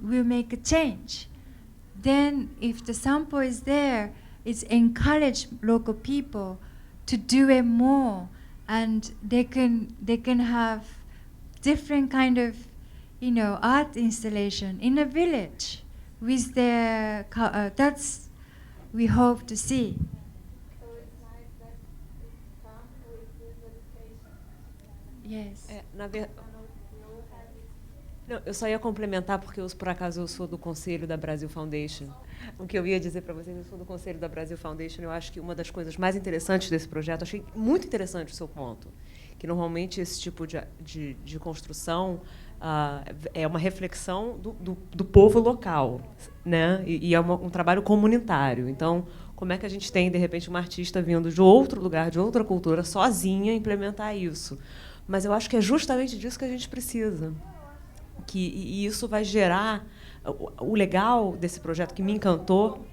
will make a change. Then if the sample is there, it's encourage local people to do it more, and they can have different kind of, art installation in a village with their that's we hope to see. So it's nice that it comes with visualization. Yes. Não, eu só ia complementar, porque por acaso eu sou do Conselho da Brasil Foundation. O que eu ia dizer para vocês, eu sou do Conselho da Brasil Foundation, eu acho que uma das coisas mais interessantes desse projeto, achei muito interessante o seu ponto, que normalmente esse tipo de construção é uma reflexão do povo local, né? E é um trabalho comunitário. Então, como é que a gente tem, de repente, uma artista vindo de outro lugar, de outra cultura, sozinha, implementar isso? Mas eu acho que é justamente disso que a gente precisa. E isso vai gerar... O legal desse projeto, que me encantou,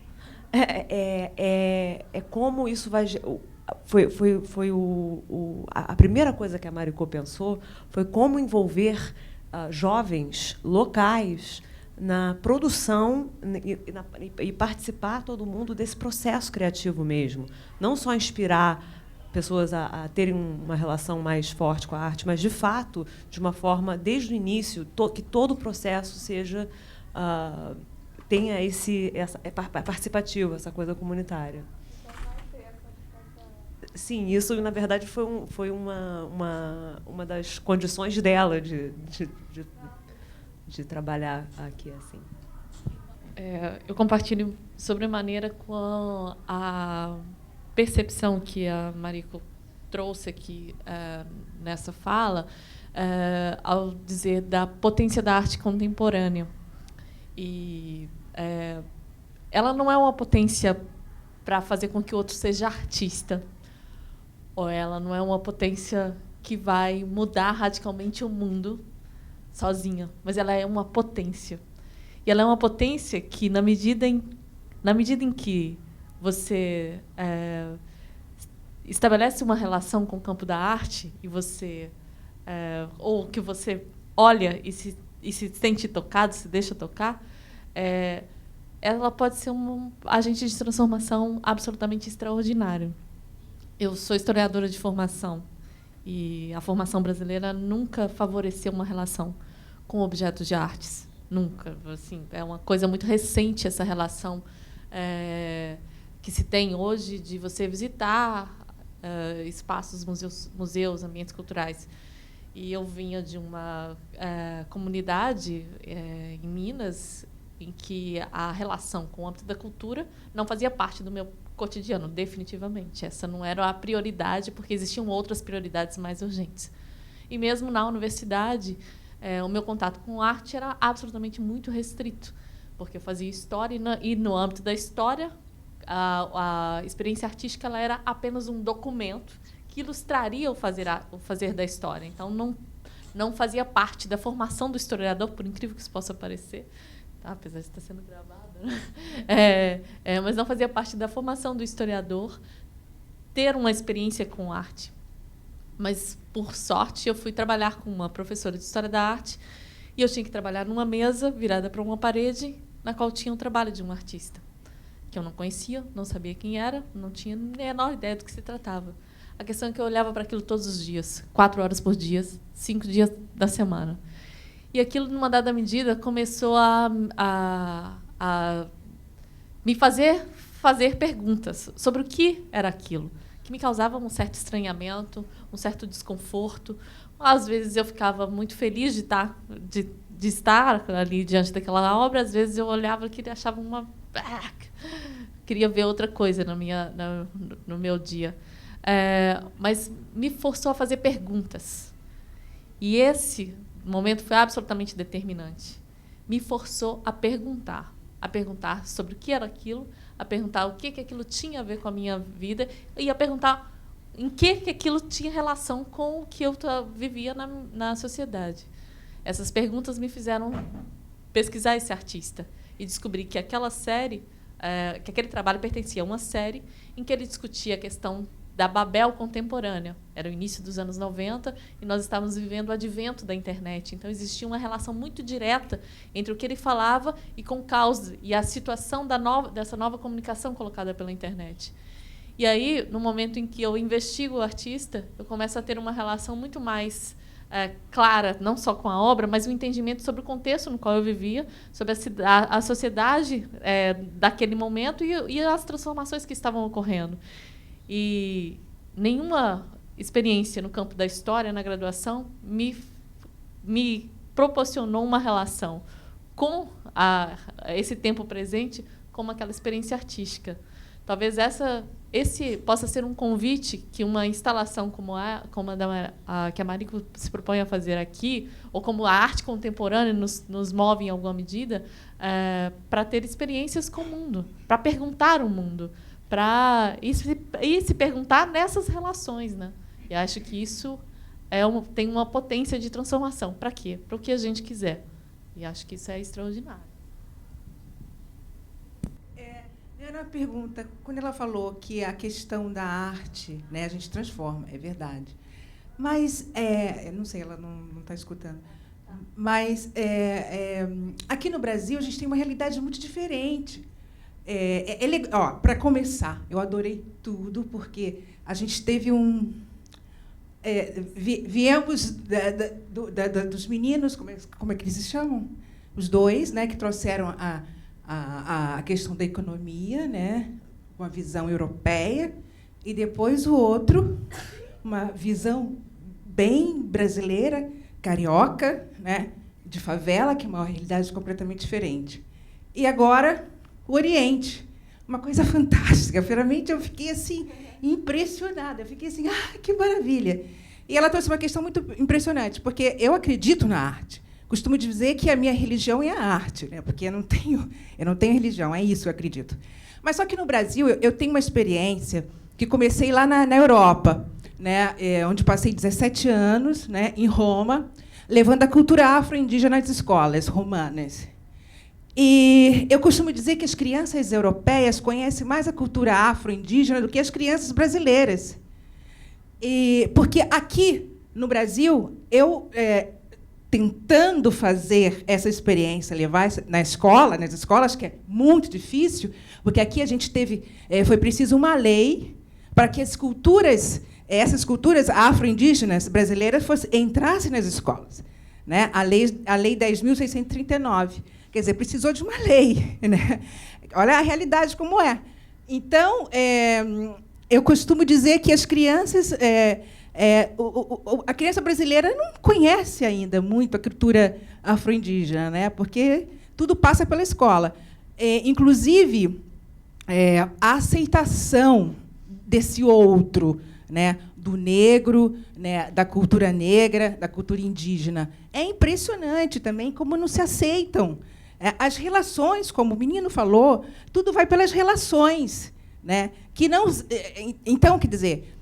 é como isso vai... A primeira coisa que a Mariko pensou foi como envolver jovens locais na produção e participar todo mundo desse processo criativo mesmo. Não só inspirar pessoas a terem uma relação mais forte com a arte, mas, de fato, de uma forma, desde o início, que todo o processo seja... tenha participativo, essa coisa comunitária. Sim, isso, na verdade, foi uma das condições dela de trabalhar aqui assim. Eu compartilho sobremaneira com a percepção que a Mariko trouxe aqui nessa fala, ao dizer da potência da arte contemporânea. E ela não é uma potência para fazer com que o outro seja artista, ou ela não é uma potência que vai mudar radicalmente o mundo sozinha, mas ela é uma potência. E ela é uma potência que, na medida em que você estabelece uma relação com o campo da arte, e você ou que você olha e se sente tocado, se deixa tocar, ela pode ser um agente de transformação absolutamente extraordinário. Eu sou historiadora de formação, e a formação brasileira nunca favoreceu uma relação com objetos de artes. Nunca. Assim, é uma coisa muito recente essa relação que se tem hoje de você visitar espaços, museus, ambientes culturais. E eu vinha de uma comunidade em Minas em que a relação com o âmbito da cultura não fazia parte do meu cotidiano, definitivamente. Essa não era a prioridade, porque existiam outras prioridades mais urgentes. E mesmo na universidade, o meu contato com arte era absolutamente muito restrito, porque eu fazia história e no âmbito da história, a experiência artística ela era apenas um documento que ilustraria o fazer da história. Então, não fazia parte da formação do historiador, por incrível que isso possa parecer, apesar de estar sendo gravado, né? Mas não fazia parte da formação do historiador ter uma experiência com arte. Mas, por sorte, eu fui trabalhar com uma professora de História da Arte e eu tinha que trabalhar numa mesa virada para uma parede na qual tinha um trabalho de um artista, que eu não conhecia, não sabia quem era, não tinha nem a menor ideia do que se tratava. A questão é que eu olhava para aquilo todos os dias, 4 horas por dia, 5 dias da semana. E aquilo, numa dada medida, começou a me fazer perguntas sobre o que era aquilo, que me causava um certo estranhamento, um certo desconforto. Às vezes eu ficava muito feliz de estar ali diante daquela obra, às vezes eu olhava e achava queria ver outra coisa no meu dia. Mas me forçou a fazer perguntas. E esse momento foi absolutamente determinante. Me forçou a perguntar sobre o que era aquilo, a perguntar o que aquilo tinha a ver com a minha vida e a perguntar em que aquilo tinha relação com o que eu vivia na sociedade. Essas perguntas me fizeram pesquisar esse artista e descobri que aquela série, que aquele trabalho pertencia a uma série em que ele discutia a questão da Babel contemporânea. Era o início dos anos 90 e nós estávamos vivendo o advento da internet. Então, existia uma relação muito direta entre o que ele falava e com o caos e a situação dessa nova comunicação colocada pela internet. E aí, no momento em que eu investigo o artista, eu começo a ter uma relação muito mais clara, não só com a obra, mas o entendimento sobre o contexto no qual eu vivia, sobre a sociedade daquele momento e as transformações que estavam ocorrendo. E nenhuma experiência no campo da história, na graduação, me proporcionou uma relação com esse tempo presente como aquela experiência artística. Talvez esse possa ser um convite que uma instalação como a que a Mariko se propõe a fazer aqui, ou como a arte contemporânea nos move em alguma medida, para ter experiências com o mundo, para perguntar o mundo, para se perguntar nessas relações, né? E acho que isso tem uma potência de transformação. Para quê? Para o que a gente quiser. E acho que isso é extraordinário. Era uma pergunta, quando ela falou que a questão da arte, né, a gente transforma, é verdade. Mas, não sei, ela não está escutando. Mas, aqui no Brasil, a gente tem uma realidade muito diferente. Para começar, eu adorei tudo, porque a gente teve viemos dos meninos, como é que eles se chamam? Os dois, né, que trouxeram a questão da economia, né, uma visão europeia, e depois o outro, uma visão bem brasileira, carioca, né, de favela, que é uma realidade completamente diferente. E agora, o Oriente, uma coisa fantástica. Realmente eu fiquei assim impressionada. Eu fiquei assim, que maravilha! E ela trouxe uma questão muito impressionante, porque eu acredito na arte. Costumo dizer que a minha religião é a arte, né? Porque eu não tenho religião, é isso, eu acredito. Mas só que no Brasil eu tenho uma experiência que comecei lá na Europa, né? Onde passei 17 anos, né? Em Roma, levando a cultura afro-indígena às escolas romanas. E eu costumo dizer que as crianças europeias conhecem mais a cultura afro-indígena do que as crianças brasileiras. Porque aqui no Brasil, eu tentando fazer essa experiência, levar nas escolas, que é muito difícil, porque aqui a gente foi preciso uma lei para que essas culturas afro-indígenas brasileiras entrassem nas escolas, né? A lei 10.639. Quer dizer, precisou de uma lei, né? Olha a realidade como é. Então, eu costumo dizer que as crianças... a criança brasileira não conhece ainda muito a cultura afro-indígena, né? Porque tudo passa pela escola. Inclusive, a aceitação desse outro, né? Do negro, né? Da cultura negra, da cultura indígena. É impressionante também como não se aceitam. As relações, como o menino falou, tudo vai pelas relações, né? Que não, então, quer dizer,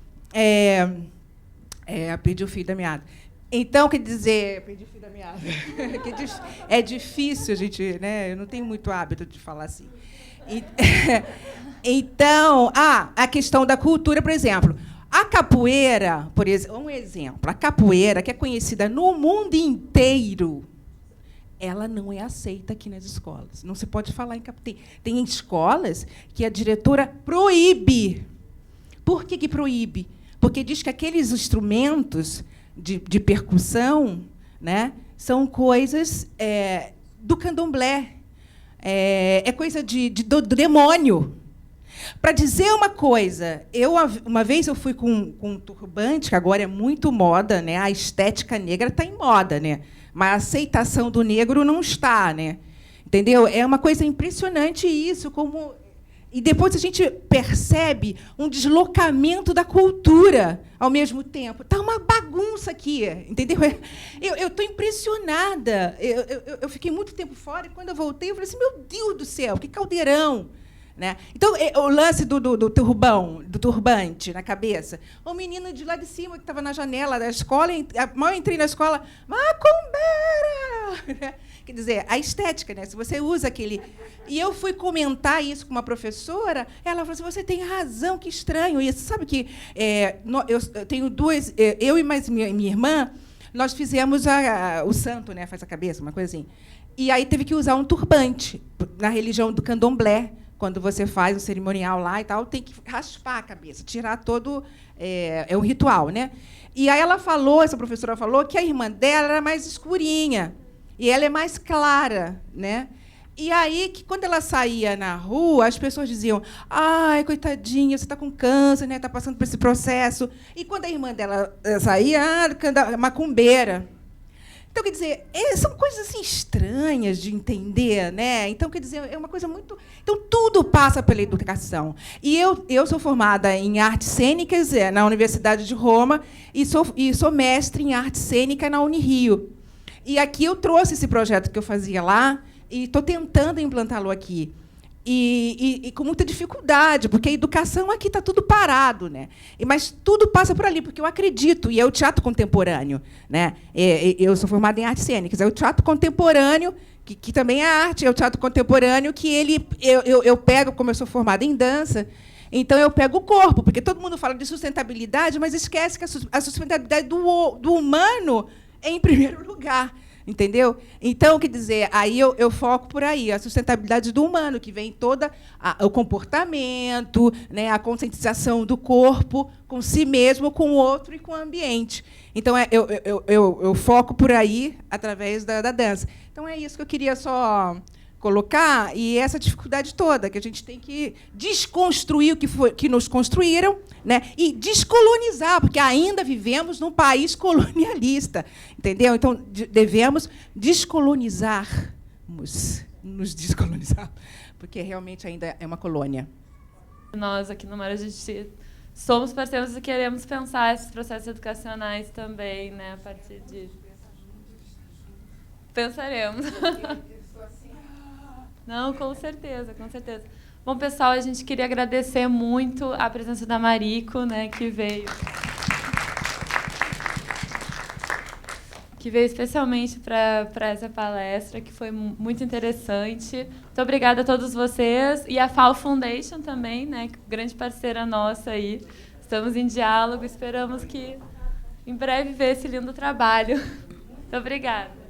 perdi o fio da meada. Então, quer dizer, perdi o fio da meada. É difícil, a gente, né? Eu não tenho muito hábito de falar assim. Então, a questão da cultura, por exemplo. A capoeira, por exemplo, um exemplo, a capoeira, que é conhecida no mundo inteiro, ela não é aceita aqui nas escolas. Não se pode falar em capoeira. Tem escolas que a diretora proíbe. Por que proíbe? Porque diz que aqueles instrumentos de percussão, né, são coisas do candomblé, é coisa do demônio. Para dizer uma coisa, uma vez eu fui com um turbante, que agora é muito moda, né? A estética negra está em moda, né? Mas a aceitação do negro não está, né? Entendeu? É uma coisa impressionante isso, como... E depois a gente percebe um deslocamento da cultura ao mesmo tempo. Está uma bagunça aqui, entendeu? Eu estou impressionada. Eu fiquei muito tempo fora, e quando eu voltei, eu falei assim, meu Deus do céu, que caldeirão! Né? Então, o lance do turbante na cabeça. O menino de lá de cima, que estava na janela da escola, mal entrei na escola, macumbeira! Quer dizer, a estética, né? Se você usa aquele... E eu fui comentar isso com uma professora, ela falou assim, você tem razão, que estranho isso. Sabe que eu tenho duas... Eu e mais minha irmã, nós fizemos o santo, né? Faz a cabeça, uma coisa assim. E aí teve que usar um turbante na religião do candomblé. Quando você faz o cerimonial lá e tal, tem que raspar a cabeça, tirar todo... É um ritual, né? E aí essa professora falou, que a irmã dela era mais escurinha e ela é mais clara, né? E aí, que quando ela saía na rua, as pessoas diziam, ai, coitadinha, você está com câncer, né? Está passando por esse processo. E quando a irmã dela saía, macumbeira. Então, quer dizer, são coisas assim estranhas de entender, né? Então, quer dizer, é uma coisa muito... Então, tudo passa pela educação. E eu sou formada em artes cênicas na Universidade de Roma e sou mestre em arte cênica na Unirio. E aqui eu trouxe esse projeto que eu fazia lá e estou tentando implantá-lo aqui. E com muita dificuldade, porque a educação aqui está tudo parado, né? Mas tudo passa por ali, porque eu acredito, e é o teatro contemporâneo, né? Eu sou formada em artes cênicas, é o teatro contemporâneo, que também é arte, é o teatro contemporâneo que eu pego, como eu sou formada em dança, então eu pego o corpo, porque todo mundo fala de sustentabilidade, mas esquece que a sustentabilidade do humano é em primeiro lugar. Entendeu? Então, quer dizer, aí eu foco por aí, a sustentabilidade do humano, que vem toda o comportamento, né, a conscientização do corpo com si mesmo, com o outro e com o ambiente. Então, eu foco por aí através da dança. Então, é isso que eu queria só colocar, e essa dificuldade toda, que a gente tem que desconstruir o que nos construíram, né, e descolonizar, porque ainda vivemos num país colonialista, entendeu? Então, devemos nos descolonizar, porque realmente ainda é uma colônia. Nós, aqui no Mori, a gente somos parceiros e queremos pensar esses processos educacionais também, né, a partir disso. Pensaremos. Não, com certeza, com certeza. Bom, pessoal, a gente queria agradecer muito a presença da Mariko, né, que veio especialmente para essa palestra, que foi muito interessante. Muito obrigada a todos vocês. E a FAOU Foundation também, né, grande parceira nossa aí. Estamos em diálogo, esperamos que em breve ver esse lindo trabalho. Muito obrigada.